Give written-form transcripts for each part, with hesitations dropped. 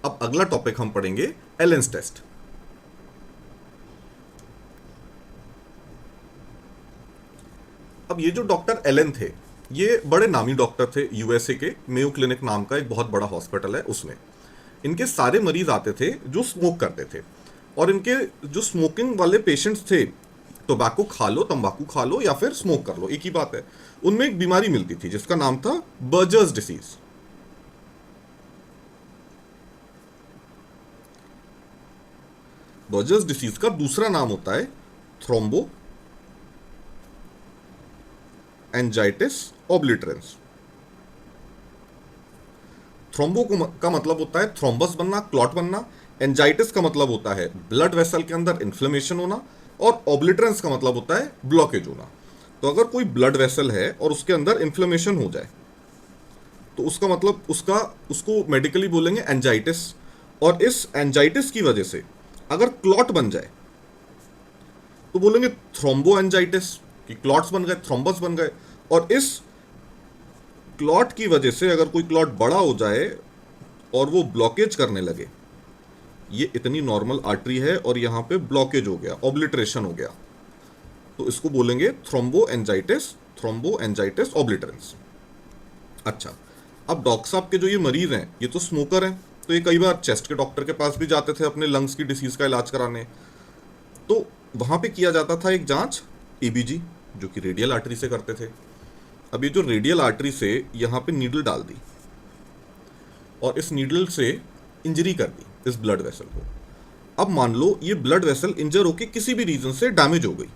अब अगला टॉपिक हम पढ़ेंगे एलेंस टेस्ट। अब ये जो डॉक्टर एलन थे, ये बड़े नामी डॉक्टर थे। यूएसए के मेयो क्लिनिक नाम का एक बहुत बड़ा हॉस्पिटल है, उसमें इनके सारे मरीज आते थे जो स्मोक करते थे। और इनके जो स्मोकिंग वाले पेशेंट्स थे, टोबैको खा लो, तंबाकू खा लो या फिर स्मोक कर लो, एक ही बात है, उनमें एक बीमारी मिलती थी जिसका नाम था बर्जर्स डिसीज। बर्जर्स डिसीज का दूसरा नाम होता है थ्रोम्बो एंजाइटिस ऑब्लिटरेंस। थ्रोम्बो का मतलब होता है थ्रोम्बस बनना, क्लॉट बनना। एंजाइटिस का मतलब होता है ब्लड वेसल के अंदर इन्फ्लेमेशन होना। और ऑब्लिटरेंस का मतलब होता है ब्लॉकेज होना। तो अगर कोई ब्लड वेसल है और उसके अंदर इन्फ्लेमेशन हो जाए तो उसका मतलब उसको मेडिकली बोलेंगे एंजाइटिस। और इस एंजाइटिस की वजह से अगर क्लॉट बन जाए तो बोलेंगे थ्रोम्बो एंजाइटिस, कि क्लॉट्स बन गए, थ्रोम्बस बन गए। और इस क्लॉट की वजह से अगर कोई क्लॉट बड़ा हो जाए और वो ब्लॉकेज करने लगे, ये इतनी नॉर्मल आर्टरी है और यहां पे ब्लॉकेज हो गया, ऑब्लिटरेशन हो गया, तो इसको बोलेंगे थ्रोम्बो एंजाइटिस ऑब्लिटरेंस। अच्छा, अब डॉक्टर साहब के जो ये मरीज हैं, ये तो स्मोकर हैं, तो ये कई बार चेस्ट के डॉक्टर के पास भी जाते थे अपने लंग्स की डिसीज का इलाज कराने। तो वहां पे किया जाता था एक जांच, एबीजी, जो कि रेडियल आर्टरी से करते थे। अब ये जो रेडियल आर्टरी से यहाँ पे नीडल डाल दी और इस नीडल से इंजरी कर दी इस ब्लड वेसल को। अब मान लो ये ब्लड वेसल इंजर होके किसी भी रीजन से डैमेज हो गई,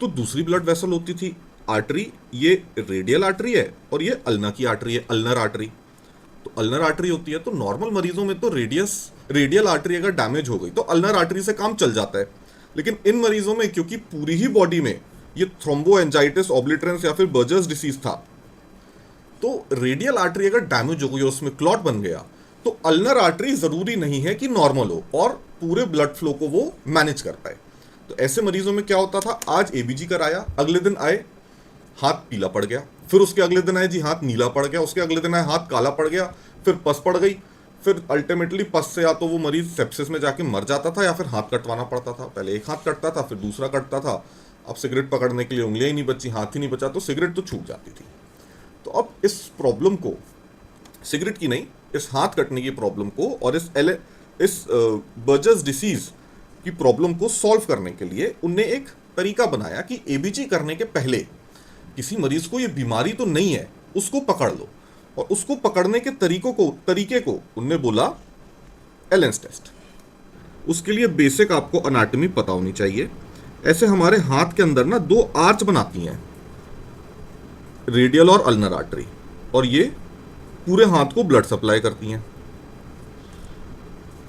तो दूसरी ब्लड वेसल होती थी आर्टरी, ये रेडियल आर्टरी है और ये अल्ना की आर्टरी है, अल्नर आर्टरी। तो अल्नर आर्टरी होती है, तो नॉर्मल मरीजों में तो रेडियल आर्टरी अगर डैमेज हो गई तो अल्नर आर्टरी से काम चल जाता है। लेकिन इन मरीजों में क्योंकि पूरी ही बॉडी में ये थ्रोम्बो एंजाइटिस ऑब्लिटरेंस या फिर बर्जर्स डिसीज था, तो रेडियल आर्टरी अगर डैमेज हो गई और उसमें क्लॉट बन गया, तो अल्नर आर्टरी जरूरी नहीं है कि नॉर्मल हो और पूरे ब्लड फ्लो को वो मैनेज कर पाए। तो ऐसे मरीजों में क्या होता था, आज एबीजी कराया, अगले दिन आए हाथ पीला पड़ गया, फिर उसके अगले दिन आए जी हाथ नीला पड़ गया, उसके अगले दिन आए हाथ काला पड़ गया, फिर पस पड़ गई, फिर अल्टीमेटली पस से या तो वो मरीज सेप्सिस में जाके मर जाता था या फिर हाथ कटवाना पड़ता था। पहले एक हाथ कटता था, फिर दूसरा कटता था। अब सिगरेट पकड़ने के लिए उंगलियां ही नहीं बची, हाथ ही नहीं बचा, तो सिगरेट तो छूट जाती थी। तो अब इस प्रॉब्लम को, सिगरेट की नहीं, इस हाथ कटने की प्रॉब्लम को और इस बर्जर्स डिसीज की प्रॉब्लम को सॉल्व करने के लिए उनने एक तरीका बनाया कि एबीजी करने के पहले किसी मरीज को ये बीमारी तो नहीं है, उसको पकड़ लो। और उसको पकड़ने के तरीके को उनने बोला एलेंस टेस्ट। उसके लिए बेसिक आपको अनाटमी पता होनी चाहिए। ऐसे हमारे हाथ के अंदर ना दो आर्च बनाती हैं, रेडियल और अल्नर आर्टरी, और ये पूरे हाथ को ब्लड सप्लाई करती हैं।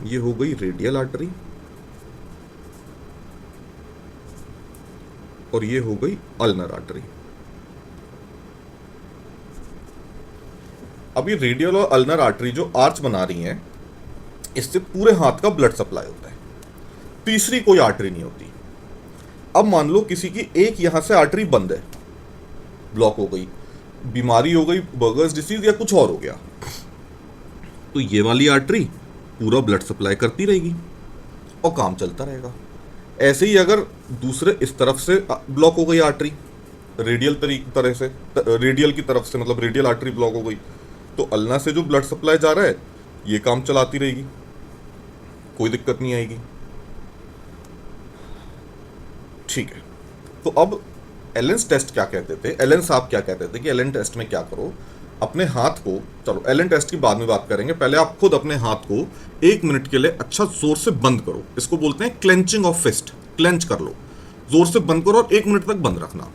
ये हो गई रेडियल आर्टरी और ये हो गई अल्नर आर्टरी। अब ये रेडियल और अल्नर आर्टरी जो आर्च बना रही हैं, इससे पूरे हाथ का ब्लड सप्लाई होता है, तीसरी कोई आर्टरी नहीं होती। अब मान लो किसी की एक यहां से आर्टरी बंद है, ब्लॉक हो गई, बीमारी हो गई, बर्गर्स डिसीज या कुछ और हो गया, तो ये वाली आर्टरी पूरा ब्लड सप्लाई करती रहेगी और काम चलता रहेगा। ऐसे ही अगर दूसरे इस तरफ से ब्लॉक हो गई आर्टरी, रेडियल की तरफ से, मतलब रेडियल आर्टरी ब्लॉक हो गई, तो अल्ना से जो ब्लड सप्लाई जा रहा है ये काम चलाती रहेगी, कोई दिक्कत नहीं आएगी। ठीक है, तो अब एलेंस टेस्ट क्या कहते थे, एलन साहब क्या कहते थे कि एलन टेस्ट में क्या करो, अपने हाथ को, चलो एलन टेस्ट की बाद में बात करेंगे, पहले आप खुद अपने हाथ को 1 मिनट के लिए अच्छा जोर से बंद करो। इसको बोलते हैं क्लेंचिंग ऑफ फिस्ट। क्लेंच कर लो, जोर से बंद करो और 1 मिनट तक बंद रखना।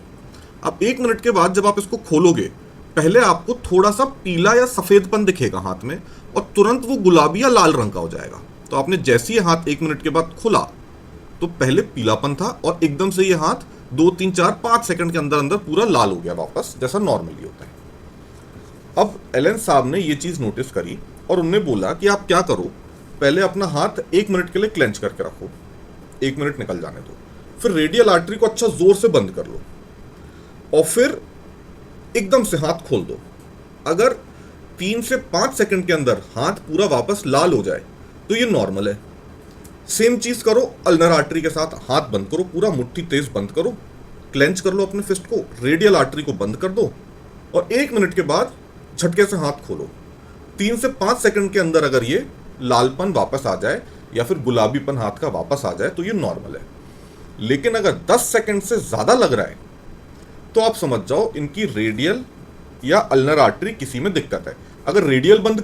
अब 1 मिनट के बाद जब आप इसको खोलोगे, पहले आपको थोड़ा सा पीला या सफेदपन दिखेगा हाथ में और तुरंत वो गुलाबी या लाल रंग का हो जाएगा। तो आपने जैसे ही हाथ 1 मिनट के बाद खुला तो पहले पीलापन था और एकदम से ये हाथ 2, 3, 4, 5 सेकंड के अंदर अंदर पूरा लाल हो गया वापस, जैसा नॉर्मली होता है। अब एलन साहब ने ये चीज नोटिस करी और उन्होंने बोला कि आप क्या करो, पहले अपना हाथ 1 मिनट के लिए क्लेंच करके रखो, 1 मिनट निकल जाने दो, फिर रेडियल आर्टरी को अच्छा जोर से बंद कर लो और फिर एकदम से हाथ खोल दो। अगर 3 से 5 सेकंड के अंदर हाथ पूरा वापस लाल हो जाए तो ये नॉर्मल है। सेम चीज करो अल्नर आर्टरी के साथ, हाथ बंद करो, पूरा मुट्ठी तेज बंद करो, क्लेंच कर लो अपने फिस्ट को, रेडियल आर्टरी को बंद कर दो और 1 मिनट के बाद झटके से हाथ खोलो। 3 से 5 सेकंड के अंदर अगर ये लालपन वापस आ जाए या फिर गुलाबीपन हाथ का वापस आ जाए तो ये नॉर्मल है। लेकिन अगर 10 सेकंड से ज्यादा लग रहा है तो आप समझ जाओ इनकी रेडियल या अल्नर आर्टरी किसी में दिक्कत है। अगर रेडियल बंद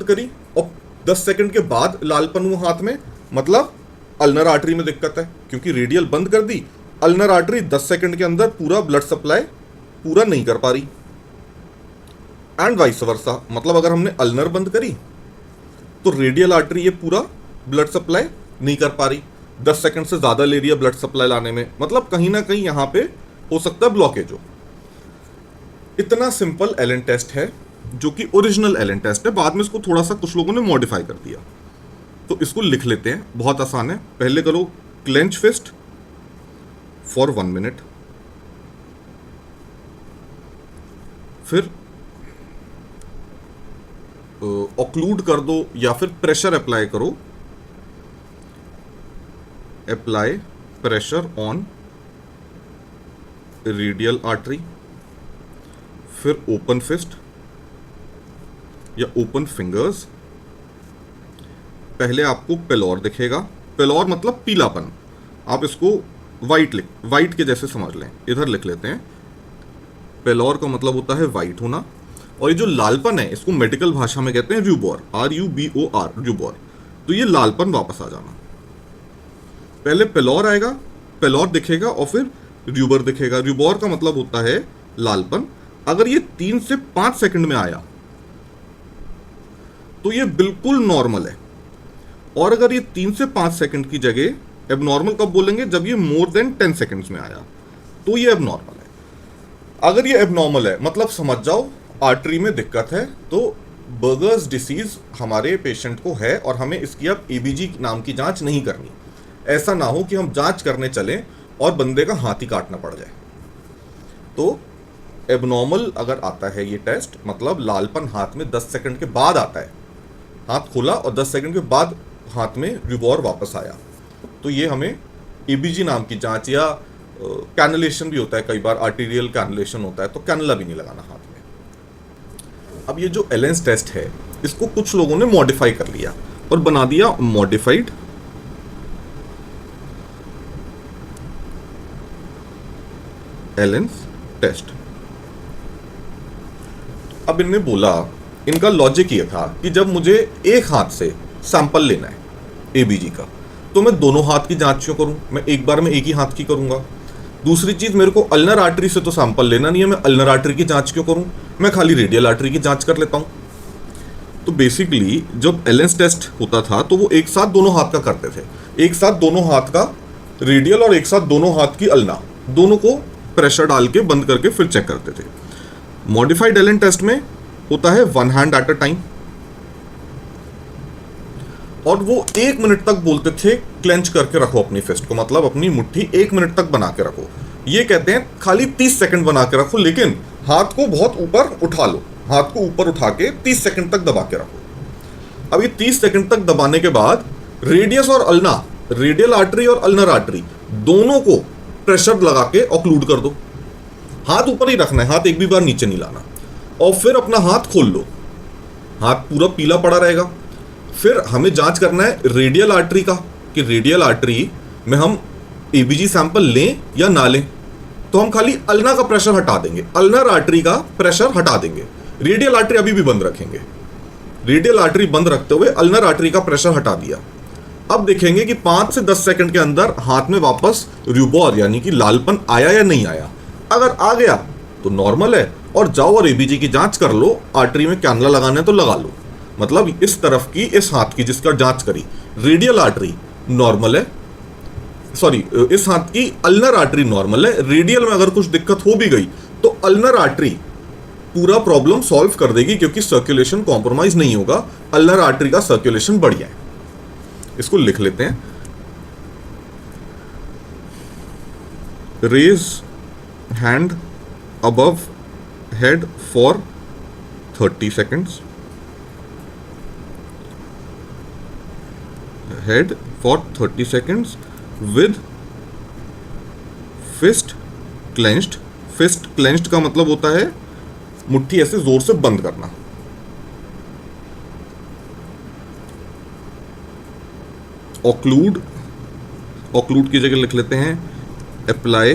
करी और 10 सेकंड के बाद लालपन हुआ हाथ में, मतलब अल्नर आर्टरी में दिक्कत है, क्योंकि रेडियल बंद कर दी, अल्नर आर्टरी 10 सेकंड के अंदर पूरा ब्लड सप्लाई पूरा नहीं कर पा रही। एंड वाइस वर्सा, मतलब अगर हमने अल्नर बंद करी तो रेडियल आर्टरी ये पूरा ब्लड सप्लाई नहीं कर पा रही, 10 सेकंड से ज्यादा ले रही है ब्लड सप्लाई लाने में, मतलब कहीं ना कहीं यहां पे हो सकता है ब्लॉकेज हो। इतना सिंपल एलन टेस्ट है जो कि ओरिजिनल एलन टेस्ट है। बाद में इसको थोड़ा सा कुछ लोगों ने मॉडिफाई कर दिया, तो इसको लिख लेते हैं, बहुत आसान है। पहले करो क्लेंच फिस्ट फॉर 1 मिनट, फिर ऑक्लूड कर दो या फिर प्रेशर अप्लाई करो, apply pressure on radial artery, फिर ओपन फिस्ट या ओपन फिंगर्स। पहले आपको पेलोर दिखेगा, पेलोर मतलब पीलापन, आप इसको वाइट के जैसे समझ लें, इधर लिख लेते हैं। पेलोर का मतलब होता है वाइट होना, और ये जो लालपन है इसको मेडिकल भाषा में कहते हैं रूबोर, RUBOR, रूबोर। तो ये लालपन वापस आ जाना। पहले पेलोर आएगा, पेलोर दिखेगा और फिर रूबर दिखेगा। रूबोर का मतलब होता है लालपन। अगर ये 3 से 5 सेकंड में आया तो ये बिल्कुल नॉर्मल है, और अगर ये 3 से 5 सेकंड की जगह एबनॉर्मल कब बोलेंगे, जब ये मोर देन 10 सेकंड्स में आया तो ये एबनॉर्मल है। अगर ये एबनॉर्मल है मतलब समझ जाओ आर्टरी में दिक्कत है, तो बर्गर्स डिसीज हमारे पेशेंट को है और हमें इसकी अब ABG नाम की जांच नहीं करनी। ऐसा ना हो कि हम जांच करने चलें और बंदे का हाथ ही काटना पड़ जाए। तो एबनॉर्मल अगर आता है ये टेस्ट, मतलब लालपन हाथ में 10 सेकंड के बाद आता है, हाथ खोला और 10 सेकंड के बाद हाथ में रिवॉर वापस आया, तो ये हमें ABG नाम की जांच, या कैनुलेशन भी होता है कई बार, आर्टीरियल कैनुलेशन होता है, तो कैनुला भी नहीं लगाना हाथ में। अब ये जो एलेंस टेस्ट है इसको कुछ लोगों ने मॉडिफाई कर लिया और बना दिया मॉडिफाइड एलेंस टेस्ट। अब इनने बोला, इनका लॉजिक ये था कि जब मुझे एक हाथ से सैंपल लेना है ABG का, तो मैं दोनों हाथ की जांच क्यों करूं, मैं एक बार में एक ही हाथ की करूंगा। दूसरी चीज, मेरे को अल्नर आर्टरी से तो सैंपल लेना नहीं है, मैं अल्नर आर्टरी की जांच क्यों करूं, मैं खाली रेडियल आर्टरी की जांच कर लेता हूं। तो बेसिकली जब एलेंस टेस्ट होता था तो वो एक साथ दोनों हाथ का करते थे, एक साथ दोनों हाथ का रेडियल और एक साथ दोनों हाथ की अल्ना, दोनों को प्रेशर डाल के बंद करके फिर चेक करते थे। मॉडिफाइड एलेन टेस्ट में होता है 1 हैंड एट अ टाइम, और वो 1 मिनट तक बोलते थे क्लेंच करके रखो अपनी फिस्ट को, मतलब अपनी मुट्ठी 1 मिनट तक बना के रखो। ये कहते हैं खाली 30 सेकंड बना के रखो, लेकिन हाथ को बहुत ऊपर उठा लो, हाथ को ऊपर उठा के 30 सेकंड तक दबा के रखो। अब ये 30 सेकंड तक दबाने के बाद रेडियस और अल्ना, रेडियल आर्टरी और अल्नर आर्टरी दोनों को प्रेशर लगा के ऑक्लूड कर दो। हाथ ऊपर ही रखना है, हाथ एक भी बार नीचे नहीं लाना, और फिर अपना हाथ खोल लो, हाथ पूरा पीला पड़ा रहेगा। फिर हमें जांच करना है रेडियल आर्टरी का, कि रेडियल आर्टरी में हम ABG सैंपल लें या ना लें। तो हम खाली अल्ना का प्रेशर हटा देंगे, अल्नर आर्टरी का प्रेशर हटा देंगे, रेडियल आर्टरी अभी भी बंद रखेंगे। रेडियल आर्टरी बंद रखते हुए अल्नर आर्टरी का प्रेशर हटा दिया। अब देखेंगे कि 5 से 10 सेकंड के अंदर हाथ में वापस रूबोर यानी कि लालपन आया या नहीं आया। अगर आ गया तो नॉर्मल है, और जाओ और ABG की जांच कर लो, आर्टरी में कैनुला लगाना है तो लगा लो। मतलब इस तरफ की, इस हाथ की जिसका जांच करी, रेडियल आर्टरी नॉर्मल है, सॉरी इस हाथ की अल्नर आर्टरी नॉर्मल है। रेडियल में अगर कुछ दिक्कत हो भी गई तो अल्नर आर्टरी पूरा प्रॉब्लम सॉल्व कर देगी, क्योंकि सर्कुलेशन कॉम्प्रोमाइज नहीं होगा, अल्नर आर्टरी का सर्कुलेशन बढ़िया है। इसको लिख लेते हैं, raise hand above head for 30 seconds, head for 30 seconds with fist clenched. fist clenched का मतलब होता है मुट्ठी ऐसे जोर से बंद करना. ऑक्लूड की जगह लिख लेते हैं apply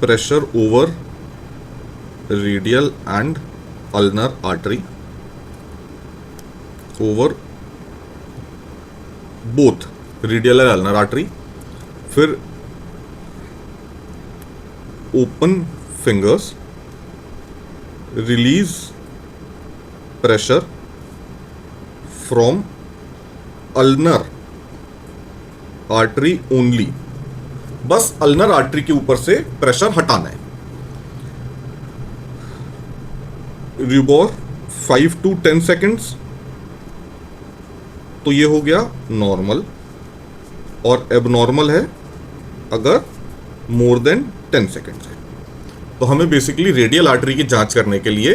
pressure over radial and ulnar artery, over both radial and ulnar artery. फिर open fingers, release pressure from ulnar artery only. बस अल्नर आर्टरी के ऊपर से प्रेशर हटाना है. रिबोर 5 to 10 सेकेंड्स. तो ये हो गया नॉर्मल, और एबनॉर्मल है अगर मोर देन 10 सेकेंड्स है. तो हमें बेसिकली रेडियल आर्टरी की जांच करने के लिए,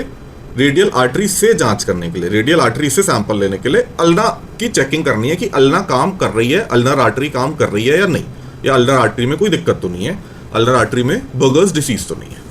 रेडियल आर्टरी से जांच करने के लिए, रेडियल आर्टरी से सैंपल लेने के लिए अल्ना की चेकिंग करनी है कि अल्ना काम कर रही है, अल्नर आर्टरी काम कर रही है या नहीं, या अल्नर आर्टरी में कोई दिक्कत तो नहीं है, अल्नर आर्टरी में बर्गर्स डिसीज तो नहीं है.